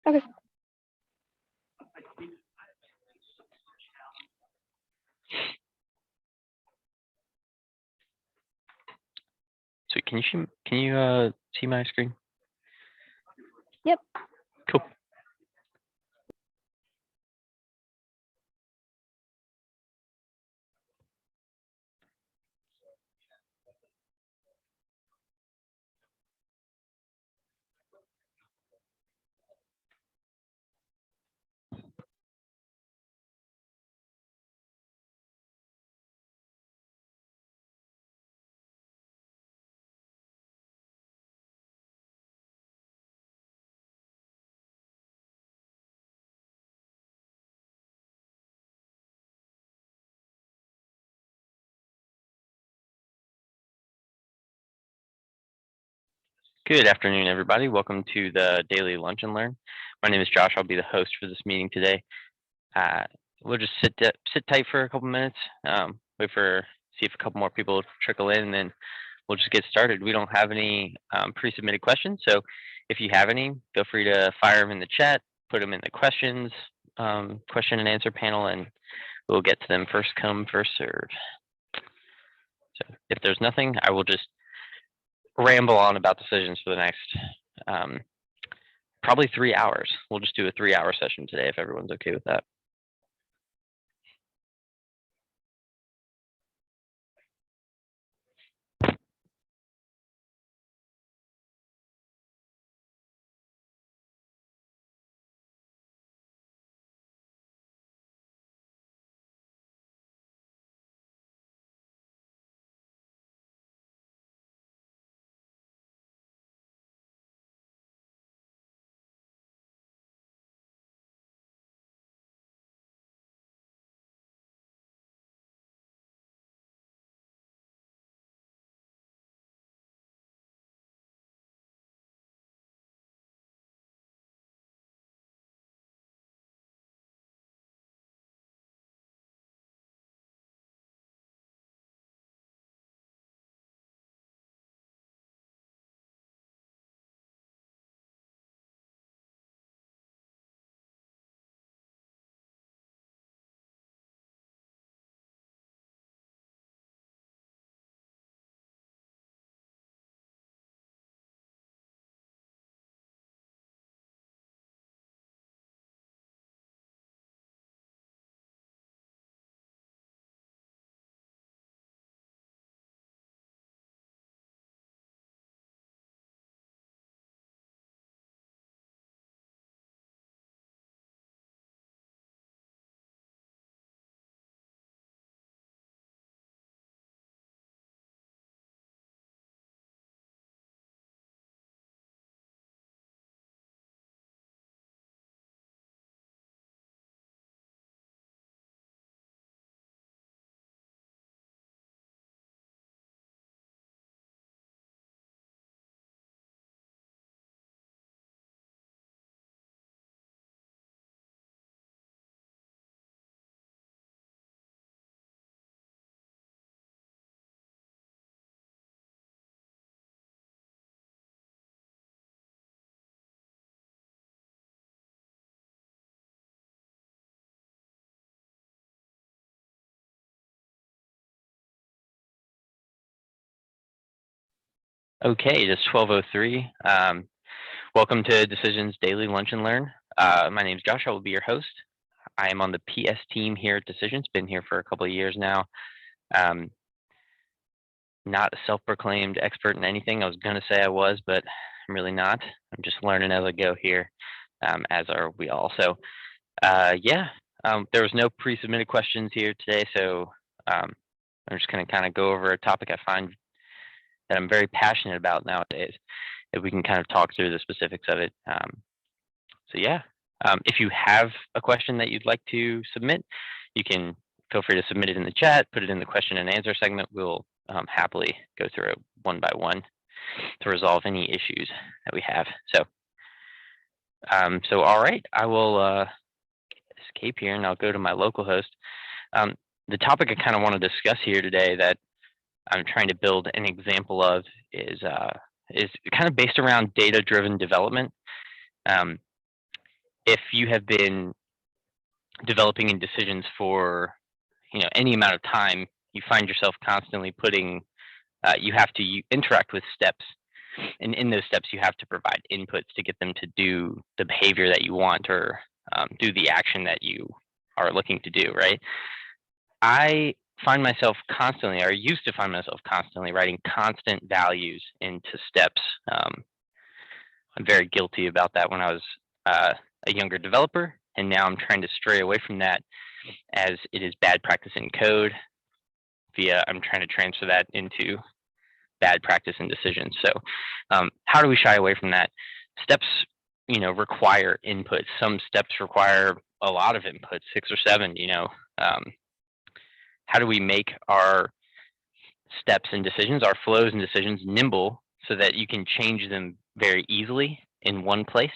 Okay. So can you see my screen? Yep. Cool. Good afternoon, everybody. Welcome to the Daily Lunch and Learn. My name is Josh. I'll be the host for this meeting today. We'll just sit tight for a couple minutes, see if a couple more people trickle in, and then we'll just get started. We don't have any pre-submitted questions, so if you have any, feel free to fire them in the chat, put them in the question and answer panel, and we'll get to them first come, first serve. So if there's nothing, I will just ramble on about decisions for the next probably 3 hours. We'll just do a 3-hour session today if everyone's okay with that. Okay, it's 12:03. Welcome to Decisions Daily Lunch and Learn. My name is Josh. I will be your host. I am on the PS team here at Decisions. Been here for a couple of years now. Not a self-proclaimed expert in anything. I was going to say I was, but I'm really not. I'm just learning as I go here, as are we all. So, there was no pre-submitted questions here today, so I'm just going to kind of go over a topic I find that I'm very passionate about nowadays. If we can kind of talk through the specifics of it. If you have a question that you'd like to submit, you can feel free to submit it in the chat, put it in the question and answer segment. We'll happily go through it one by one to resolve any issues that we have. So all right, I will escape here and I'll go to my local host. The topic I kind of want to discuss here today that I'm trying to build an example of is kind of based around data-driven development. if you have been developing in decisions for any amount of time, you find yourself constantly putting, you have to interact with steps, and in those steps you have to provide inputs to get them to do the behavior that you want, or do the action that you are looking to do, right? I find myself constantly, or used to find myself constantly, writing constant values into steps. I'm very guilty about that when I was a younger developer, and now I'm trying to stray away from that, as it is bad practice in code. I'm trying to transfer that into bad practice in decisions. So how do we shy away from that? Steps require inputs. Some steps require a lot of inputs, 6 or 7. How do we make our steps and decisions, our flows and decisions, nimble, so that you can change them very easily in one place,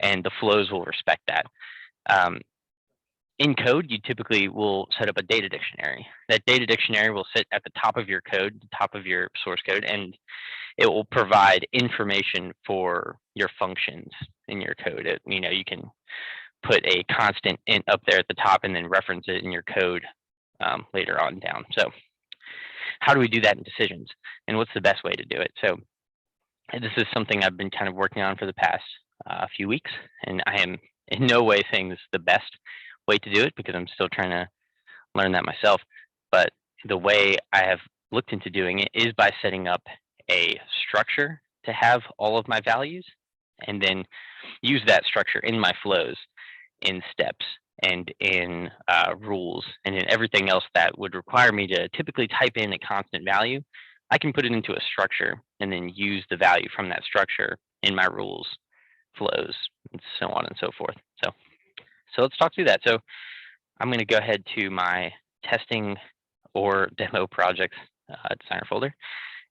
and the flows will respect that? In code, you typically will set up a data dictionary. That data dictionary will sit at the top of your code, the top of your source code, and it will provide information for your functions in your code. You can put a constant int up there at the top and then reference it in your code later on down. So how do we do that in decisions, and what's the best way to do it? So this is something I've been kind of working on for the past few weeks, and I am in no way saying this is the best way to do it, because I'm still trying to learn that myself. But the way I have looked into doing it is by setting up a structure to have all of my values, and then use that structure in my flows, in steps, and in rules, and in everything else that would require me to typically type in a constant value. I can put it into a structure and then use the value from that structure in my rules, flows, and so on and so forth. So let's talk through that. So I'm going to go ahead to my testing or demo projects designer folder,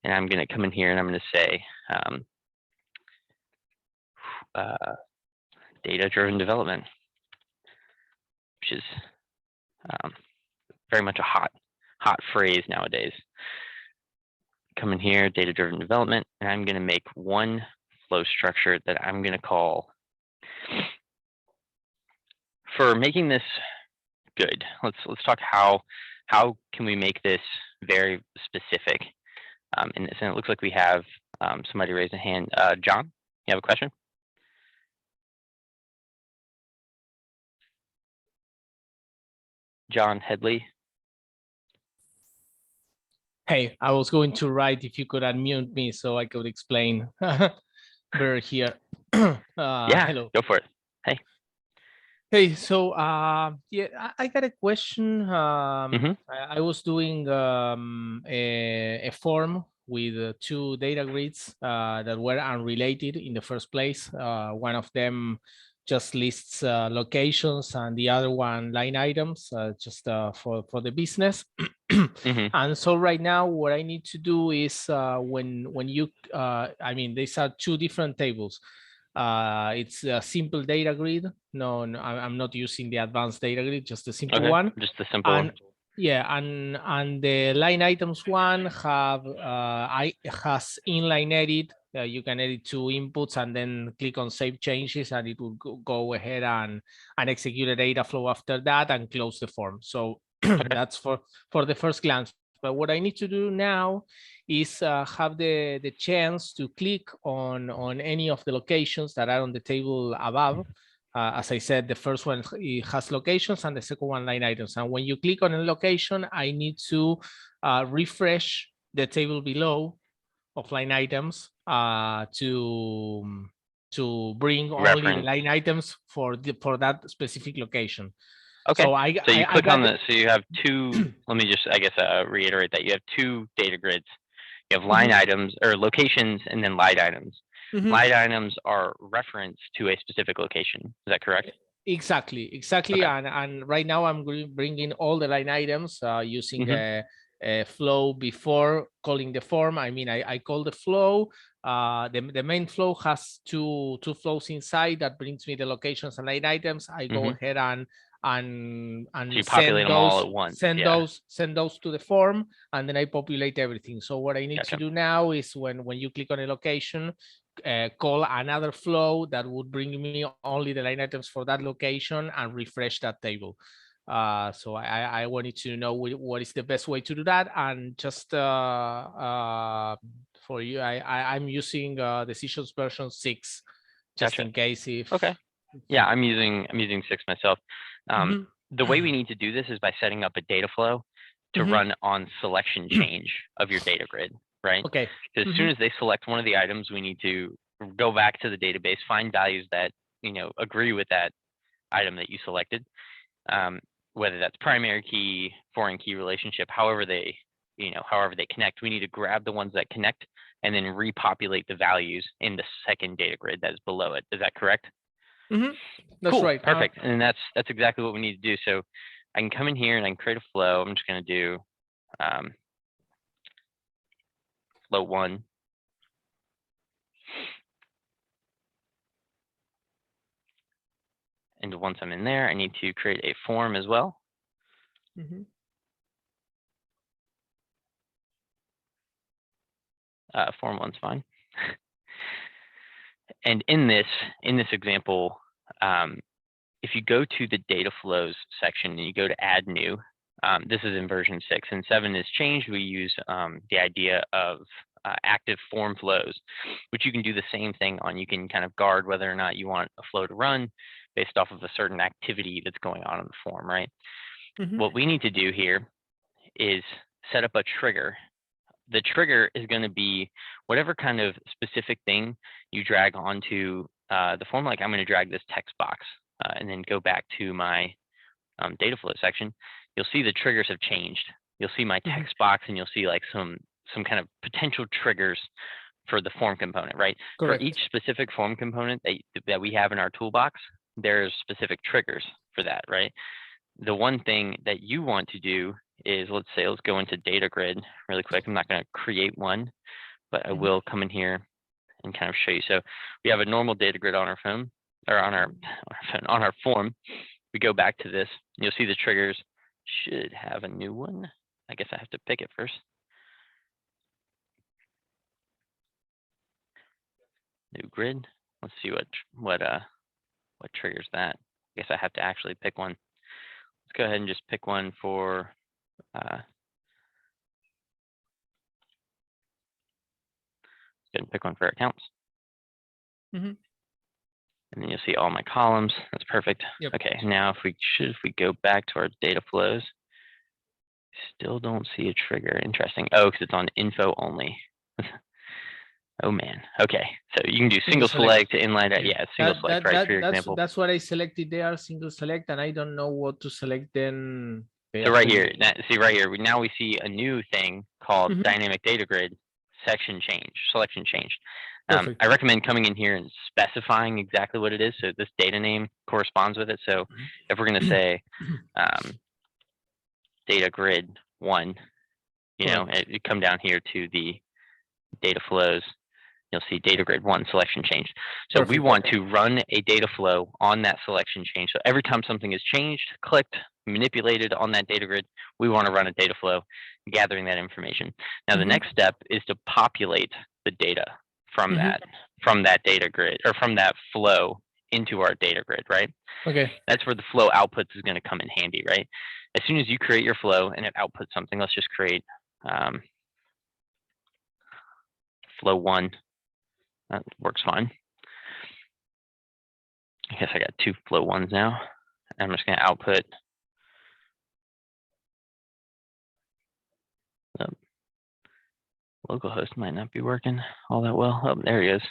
and I'm going to come in here and I'm going to say data-driven development, which is very much a hot phrase nowadays. Come in here, data-driven development, and I'm going to make one flow structure that I'm going to call. For making this good, let's talk how can we make this very specific in this. And it looks like we have somebody raise a hand. John, you have a question? John Headley. Hey, I was going to write if you could unmute me so I could explain better here. Yeah, hello. Go for it. Hey. Hey, so yeah, I got a question. I was doing a form with 2 data grids that were unrelated in the first place. One of them just lists locations, and the other one line items, just for the business. And so right now, what I need to do is when you, I mean, these are 2 different tables. It's a simple data grid. No, I'm not using the advanced data grid, just the simple one. Just the simple one. Yeah, and the line items one has inline edit. You can edit 2 inputs and then click on save changes, and it will go ahead and execute a data flow after that and close the form. So that's for the first glance. But what I need to do now is have the chance to click on any of the locations that are on the table above. As I said, the first one has locations and the second one line items. And when you click on a location, I need to refresh the table below of line items to bring only the line items for that specific location. Okay. So you click on this. So you have 2. Let me just, I guess, reiterate that you have 2 data grids. You have line items or locations, and then line items. Line items are referenced to a specific location. Is that correct? Exactly. Okay. And right now I'm bringing all the line items using a flow before calling the form. I mean, I call the flow. The main flow has two flows inside that brings me the locations and line items. I go ahead and so you populate them all at once. Send those to the form, and then I populate everything. So what I need to do now is when you click on a location, call another flow that would bring me only the line items for that location and refresh that table. So I wanted to know what is the best way to do that. And just for you, I'm using Decisions version 6, just Gotcha. in case if. Okay. Yeah, I'm using 6 myself. Mhm. The way we need to do this is by setting up a data flow to Mhm. run on selection change of your data grid, right? Okay. As soon as they select one of the items, we need to go back to the database, find values that, agree with that item that you selected, whether that's primary key, foreign key relationship, however they connect. We need to grab the ones that connect and then repopulate the values in the second data grid that is below it. Is that correct? That's Cool, right. perfect. And that's exactly what we need to do. So I can come in here and I can create a flow. I'm just going to do flow 1. And once I'm in there, I need to create a form as well. Form 1's fine. And in this example, if you go to the data flows section and you go to add new, this is in version 6, and 7 is changed. We use the idea of active form flows, which you can do the same thing on. You can kind of guard whether or not you want a flow to run based off of a certain activity that's going on in the form, right? What we need to do here is set up a trigger. The trigger is going to be whatever kind of specific thing you drag onto the form. Like I'm going to drag this text box and then go back to my data flow section. You'll see the triggers have changed. You'll see my text box and you'll see like some kind of potential triggers for the form component, right? Correct. For each specific form component that we have in our toolbox, there's specific triggers for that, right? The one thing that you want to do is, let's go into data grid really quick. I'm not going to create one, but I will come in here and kind of show you. So we have a normal data grid on our phone, or on our form. We go back to this, you'll see the triggers should have a new one. I guess I have to pick it first. New grid. Let's see what triggers that. I guess I have to actually pick one. Let's go ahead and just pick one for go ahead and pick one for accounts. And then you'll see all my columns. That's perfect. Yep. Okay, now if we go back to our data flows, still don't see a trigger. Interesting. Oh, because it's on info only. Oh man. Okay, so you can do single select to inline. Yeah, single select, right? For your example. That's what I selected there, single select, and I don't know what to select then. So right here, now we see a new thing called dynamic data grid selection change. I recommend coming in here and specifying exactly what it is, so this data name corresponds with it. So if we're going to say data grid 1, you come down here to the data flows, you'll see data grid 1 selection change. So we want to run a data flow on that selection change. So every time something is changed, clicked, manipulated on that data grid, we want to run a data flow gathering that information. Now the next step is to populate the data from that data grid, or from that flow, into our data grid, right? Okay. That's where the flow outputs is going to come in handy, right? As soon as you create your flow and it outputs something, let's just create flow 1. That works fine. I guess I got 2 flow 1s now. I'm just going to output. Localhost might not be working all that well. Oh, there he is.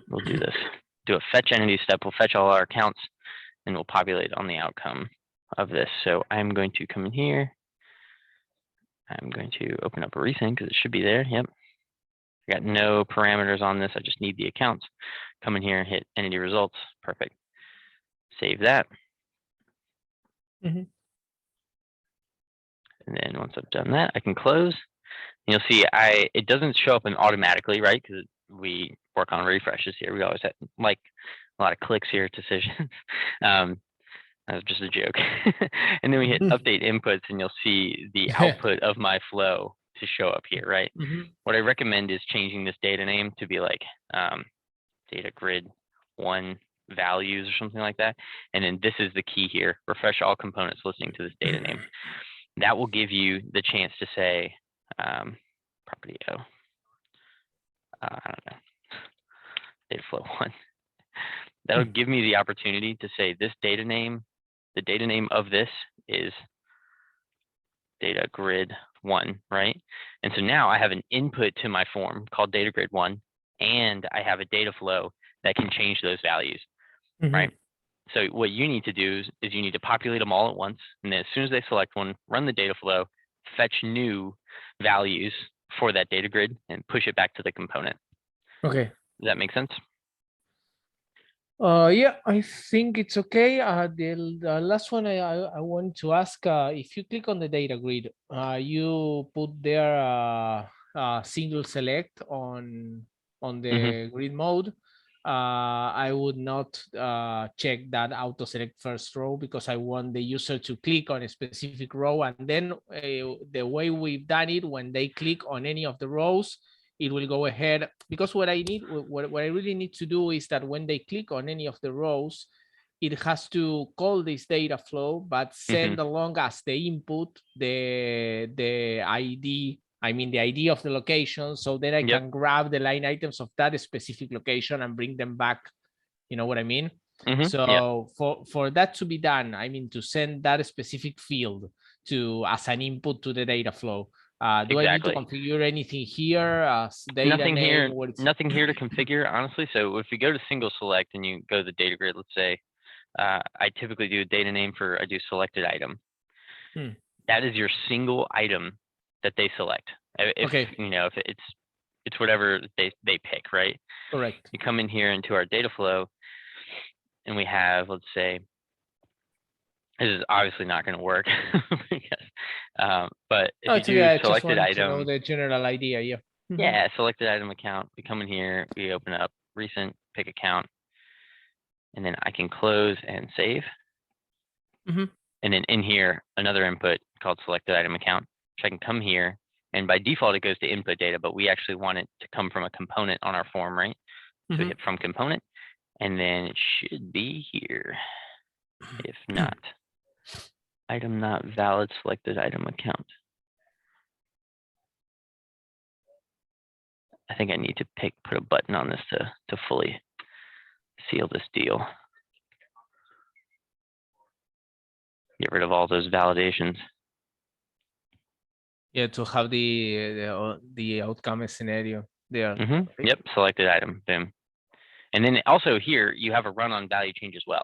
We'll do this. Do a fetch entity step. We'll fetch all our accounts and we'll populate on the outcome of this. So I'm going to come in here. I'm going to open up a resync because it should be there. Yep. I got no parameters on this. I just need the accounts. Come in here and hit entity results. Perfect. Save that. And then once I've done that, I can close. And you'll see it doesn't show up automatically, right? Because we work on refreshes here. We always have like a lot of clicks here, decisions. That was just a joke. And then we hit update inputs and you'll see the output of my flow show up here, right? What I recommend is changing this data name to be like data grid 1 values or something like that. And then this is the key here: refresh all components listening to this data name. That will give you the chance to say property O. I don't know, data flow 1. That'll give me the opportunity to say this data name, the data name of this is data grid 1, right? And so now I have an input to my form called data grid 1, and I have a data flow that can change those values, right? So what you need to do is you need to populate them all at once, and then as soon as they select one, run the data flow, fetch new values for that data grid, and push it back to the component. Okay. Does that make sense? Yeah, I think it's okay. The last one I want to ask, if you click on the data grid, you put there single select on the grid mode. I would not check that auto select first row because I want the user to click on a specific row, and then the way we've done it, when they click on any of the rows, it will go ahead, because what I really need to do is that when they click on any of the rows, it has to call this data flow, but send along as the input the ID, I mean the ID of the location, so then I can grab the line items of that specific location and bring them back. You know what I mean? So for that to be done, I mean to send that specific field as an input to the data flow. Do I need to configure anything here? Nothing here to configure, honestly. So if you go to single select and you go to the data grid, let's say I typically do a data name I do selected item. That is your single item that they select. If you know, if it's whatever they pick, right? Correct. You come in here into our data flow, and we have, let's say, this is obviously not going to work, but if you do selected item, the general idea, yeah, selected item account, we come in here, we open up recent, pick account, and then I can close and save. And then in here, another input called selected item account, which I can come here, and by default it goes to input data, but we actually want it to come from a component on our form, right? So we hit from component, and then it should be here. If not, item not valid, selected item account. I think I need to put a button on this to fully seal this deal. Get rid of all those validations. Yeah, to have the outcome scenario there. Yep, selected item, boom. And then also here you have a run on value change as well.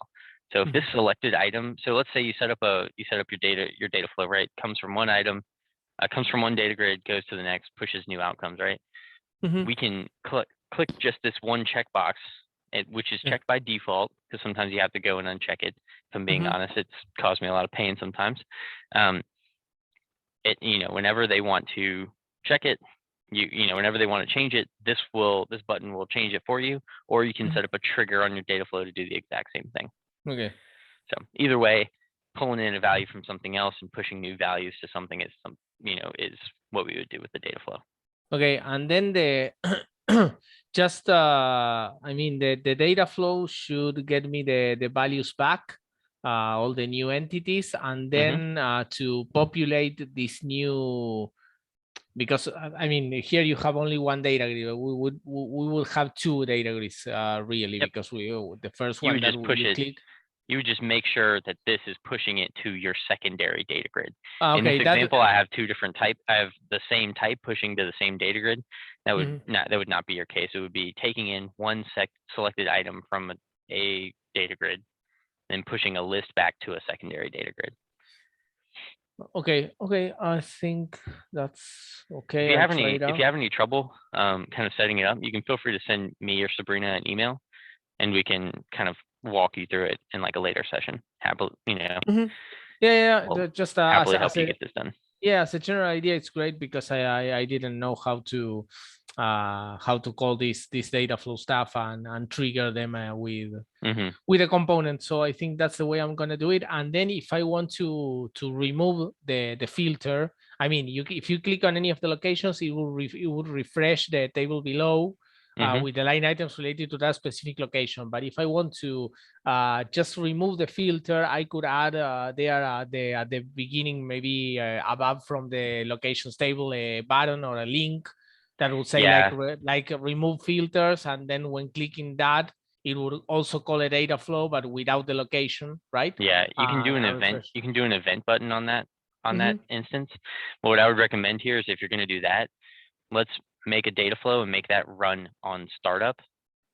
So if this selected item, so let's say you set up your data flow, right? Comes from one item, comes from one data grid, goes to the next, pushes new outcomes, right? We can click just this one checkbox, which is checked by default, because sometimes you have to go and uncheck it. If I'm being honest, it's caused me a lot of pain sometimes. Whenever they want to check it, whenever they want to change it, this button will change it for you, or you can set up a trigger on your data flow to do the exact same thing. Okay. So either way, pulling in a value from something else and pushing new values to something is what we would do with the data flow. Okay, and then the the data flow should get me the values back, all the new entities, and then to populate this new, because I mean here you have only one data grid. We would have two data grids really, because the first one that we click. You would just make sure that this is pushing it to your secondary data grid. Okay, in this example, I have two different types. I have the same type pushing to the same data grid. That would not be your case. It would be taking in one selected item from a data grid and pushing a list back to a secondary data grid. Okay, I think that's okay. If you have any trouble kind of setting it up, you can feel free to send me or Sabrina an email, and we can kind of walk you through it in like a later session. We'll just happily help you get this done. Yeah, as a general idea, it's great, because I didn't know how to call this data flow stuff and trigger them with a component. So I think that's the way I'm gonna do it. And then if I want to remove the filter, I mean, if you click on any of the locations, it will refresh the table below with the line items related to that specific location. But if I want to just remove the filter, I could add there at the beginning, maybe above from the locations table, a button or a link that will say like remove filters, and then when clicking that, it would also call a data flow, but without the location, right? Yeah, you can do an event. Refresh. You can do an event button on that instance. But what I would recommend here is if you're going to do that, let's make a data flow and make that run on startup.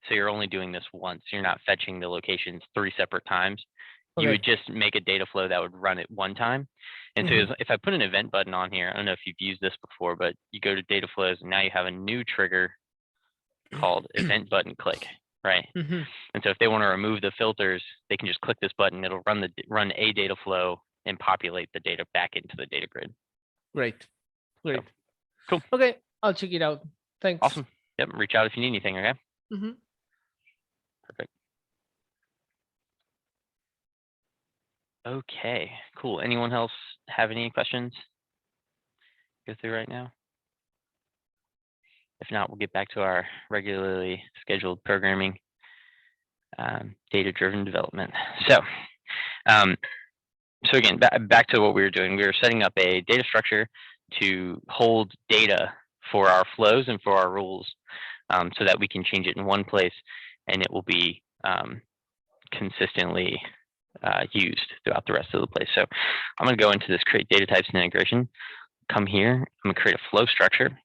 So you're only doing this once. You're not fetching the locations 3 separate times. Okay. You would just make a data flow that would run it one time. And so if I put an event button on here, I don't know if you've used this before, but you go to data flows and now you have a new trigger called event button click, right? And so if they want to remove the filters, they can just click this button. It'll run a data flow and populate the data back into the data grid. Great. So, cool. Okay, I'll check it out. Thanks. Awesome. Yep. Reach out if you need anything. Okay. Perfect. Okay. Cool. Anyone else have any questions? Go through right now. If not, we'll get back to our regularly scheduled programming, data-driven development. So again, back to what we were doing. We were setting up a data structure to hold data for our flows and for our rules, so that we can change it in one place and it will be consistently used throughout the rest of the place. So I'm going to go into this create data types and integration. Come here, I'm going to create a flow structure.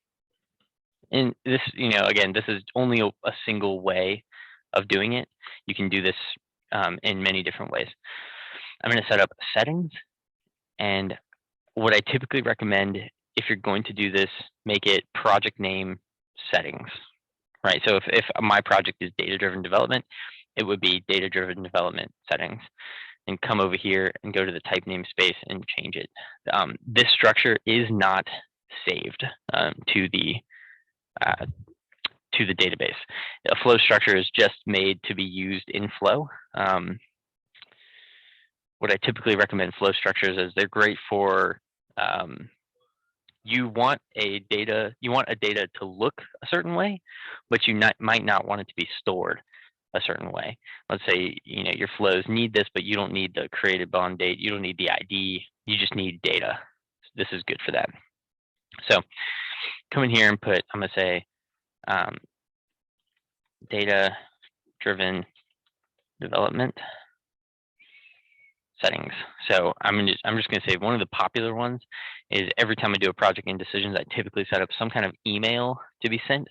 And this, again, this is only a single way of doing it. You can do this in many different ways. I'm going to set up settings, and what I typically recommend, if you're going to do this, make it project name settings, right? So if my project is data-driven development, it would be data-driven development settings, and come over here and go to the type namespace and change it. This structure is not saved to the database. A flow structure is just made to be used in Flow. What I typically recommend flow structures is they're great for you want a data to look a certain way, but you might not want it to be stored a certain way. Let's say your flows need this, but you don't need the created bond date, you don't need the ID, you just need data. This is good for that. So come in here and I'm gonna say data-driven development settings. So I'm just gonna say one of the popular ones is every time I do a project in Decisions, I typically set up some kind of email to be sent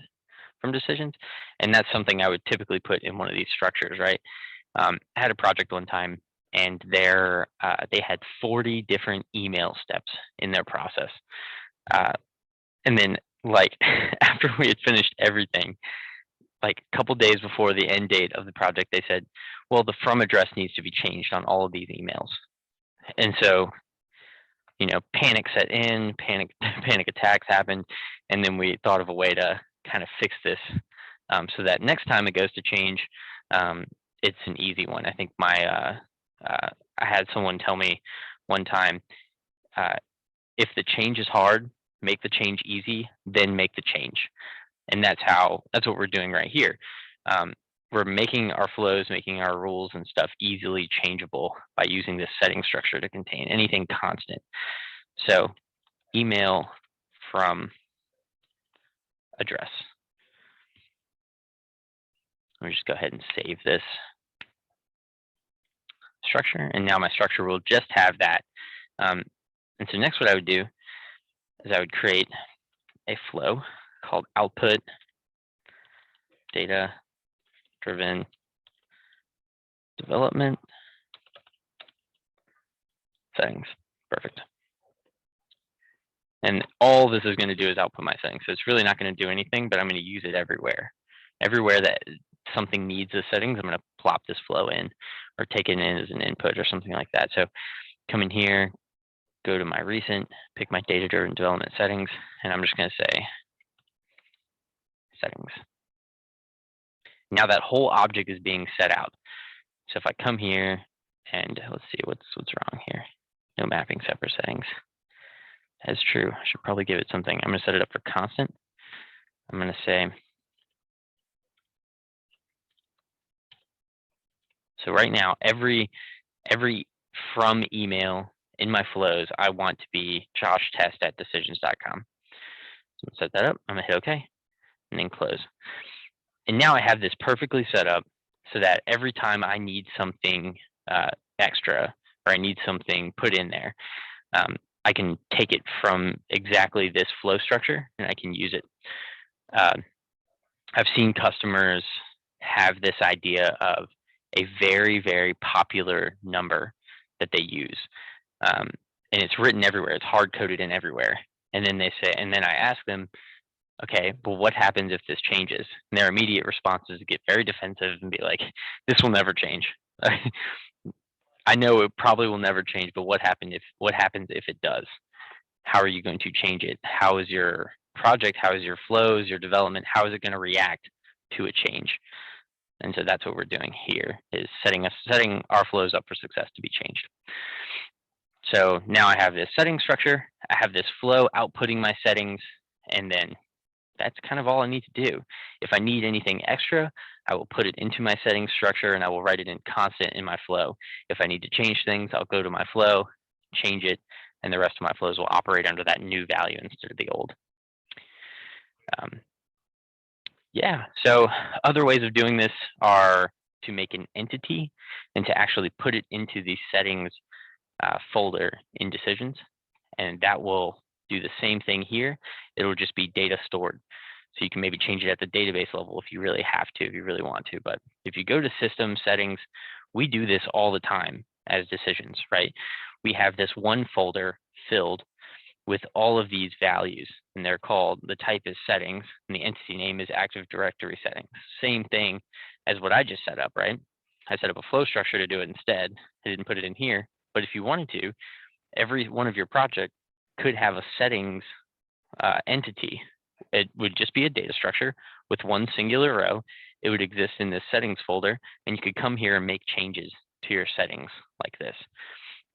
from Decisions, and that's something I would typically put in one of these structures, right? I had a project one time, and they had 40 different email steps in their process, and then like after we had finished everything, like a couple days before the end date of the project, they said, well, the from address needs to be changed on all of these emails. And so, panic set in, panic attacks happened. And then we thought of a way to kind of fix this so that next time it goes to change, it's an easy one. I think I had someone tell me one time, if the change is hard, make the change easy, then make the change. And that's what we're doing right here. We're making our flows, making our rules and stuff easily changeable by using this setting structure to contain anything constant. So email from address. Let me just go ahead and save this structure. And now my structure will just have that. And so next what I would do is I would create a flow called output data-driven development settings. Perfect. And all this is going to do is output my settings. So it's really not going to do anything, but I'm going to use it everywhere. Everywhere that something needs the settings, I'm going to plop this flow in or take it in as an input or something like that. So come in here, go to my recent, pick my data-driven development settings, and I'm just going to say settings. Now that whole object is being set out. So if I come here and let's see what's wrong here. No mapping separate settings. as true. I should probably give it something. I'm going to set it up for constant. I'm going to say, so right now, every from email in my flows, I want to be joshtest@decisions.com. So I'm going to set that up. I'm going to hit OK and then close. And now I have this perfectly set up so that every time I need something extra or I need something put in there, I can take it from exactly this flow structure and I can use it. I've seen customers have this idea of a very, very popular number that they use. And it's written everywhere. It's hard coded in everywhere. And then they say, and then I ask them, okay, well, what happens if this changes? And their immediate response is to get very defensive and be like, this will never change. I know it probably will never change, but what happens if it does? How are you going to change it? How is your project? How is your flows, your development? How is it going to react to a change? And so that's what we're doing here, is setting our flows up for success to be changed. So now I have this setting structure. I have this flow outputting my settings, and then that's kind of all I need to do. If I need anything extra, I will put it into my settings structure and I will write it in constant in my flow. If I need to change things, I'll go to my flow, change it, and the rest of my flows will operate under that new value instead of the old. Yeah, so other ways of doing this are to make an entity and to actually put it into the settings folder in decisions. And that will do the same thing here. It will just be data stored. So you can maybe change it at the database level if you really have to, if you really want to. But if you go to system settings, we do this all the time as decisions, right? We have this one folder filled with all of these values, and they're called, the type is settings, and the entity name is Active Directory settings. Same thing as what I just set up, right? I set up a flow structure to do it instead. I didn't put it in here, but if you wanted to, every one of your projects could have a settings entity. It would just be a data structure with one singular row. It would exist in this settings folder, and you could come here and make changes to your settings like this.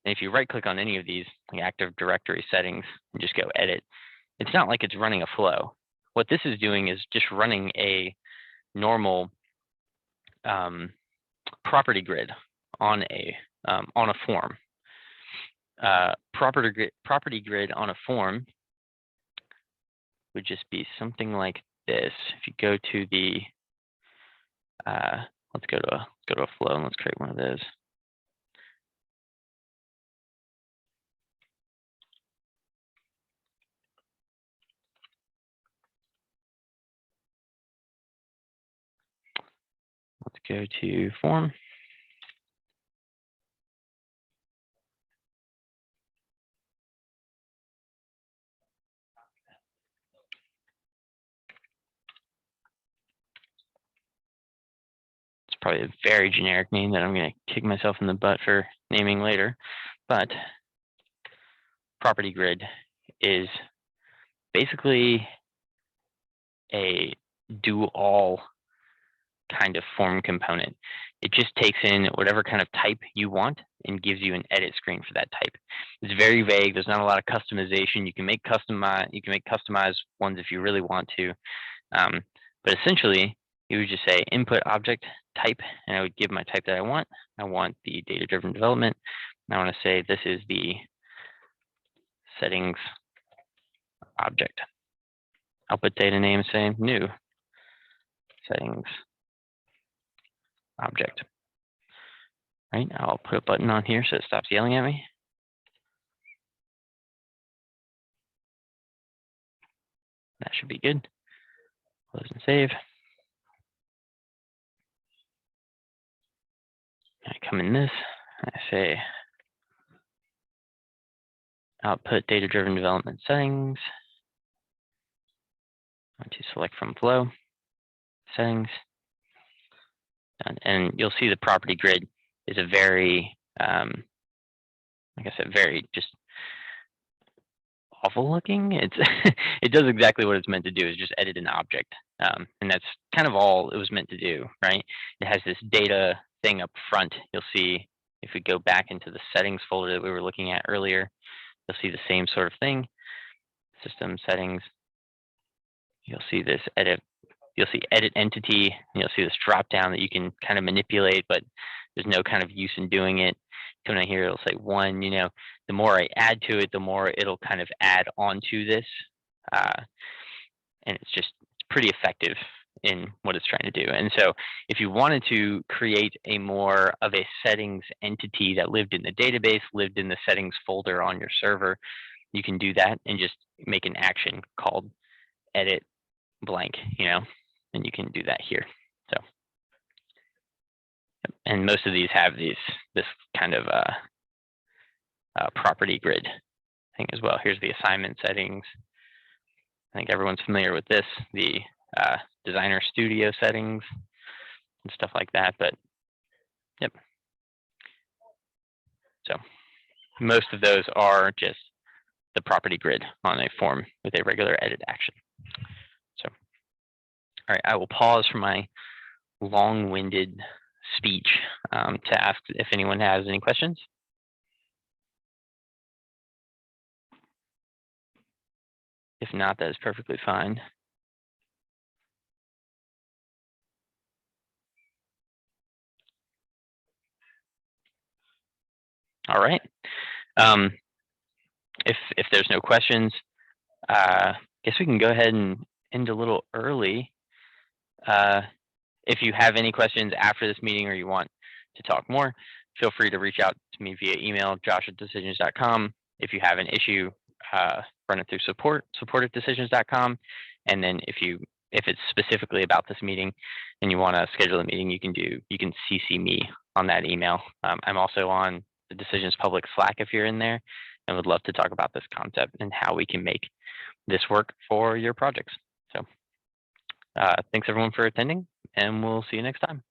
And if you right click on any of these, like Active Directory settings, and just go edit, it's not like it's running a flow. What this is doing is just running a normal property grid on a form. Property grid on a form would just be something like this. If you go to the, let's go to a flow and let's create one of those. Let's go to form. It's probably a very generic name that I'm going to kick myself in the butt for naming later, but property grid is basically a do-all kind of form component. It just takes in whatever kind of type you want and gives you an edit screen for that type. It's very vague. There's not a lot of customization. You can make customized ones if you really want to, but essentially you would just say input object type, and I would give my type that I want. I want the data-driven development. And I want to say this is the settings object. Output data name, say new settings object. Right, I'll put a button on here so it stops yelling at me. That should be good. Close and save. I come in this, I say output data-driven development settings. I want to select from flow settings. And you'll see the property grid is a very, like I said, very just awful looking. It does exactly what it's meant to do, is just edit an object. And that's kind of all it was meant to do, right? It has this data thing up front. You'll see if we go back into the settings folder that we were looking at earlier, you'll see the same sort of thing. system settings, you'll see this edit. You'll see edit entity, and you'll see this drop down that you can kind of manipulate, but there's no kind of use in doing it. Come down here, it'll say 1, you know, the more I add to it, the more it'll kind of add onto this. And it's pretty effective in what it's trying to do. And so if you wanted to create a more of a settings entity that lived in the database, lived in the settings folder on your server, you can do that and just make an action called edit blank, you know, and you can do that here. So, and most of these have this kind of property grid thing as well. Here's the assignment settings. I think everyone's familiar with this, the designer studio settings and stuff like that, but yep. So most of those are just the property grid on a form with a regular edit action. So, all right, I will pause for my long-winded speech to ask if anyone has any questions. If not, that is perfectly fine. All right. If there's no questions, guess we can go ahead and end a little early. If you have any questions after this meeting or you want to talk more, feel free to reach out to me via email, josh@decisions.com. If you have an issue, run it through support@decisions.com. And then if it's specifically about this meeting and you want to schedule a meeting, you can CC me on that email. I'm also on the Decisions public Slack if you're in there, and would love to talk about this concept and how we can make this work for your projects. So thanks everyone for attending, and we'll see you next time.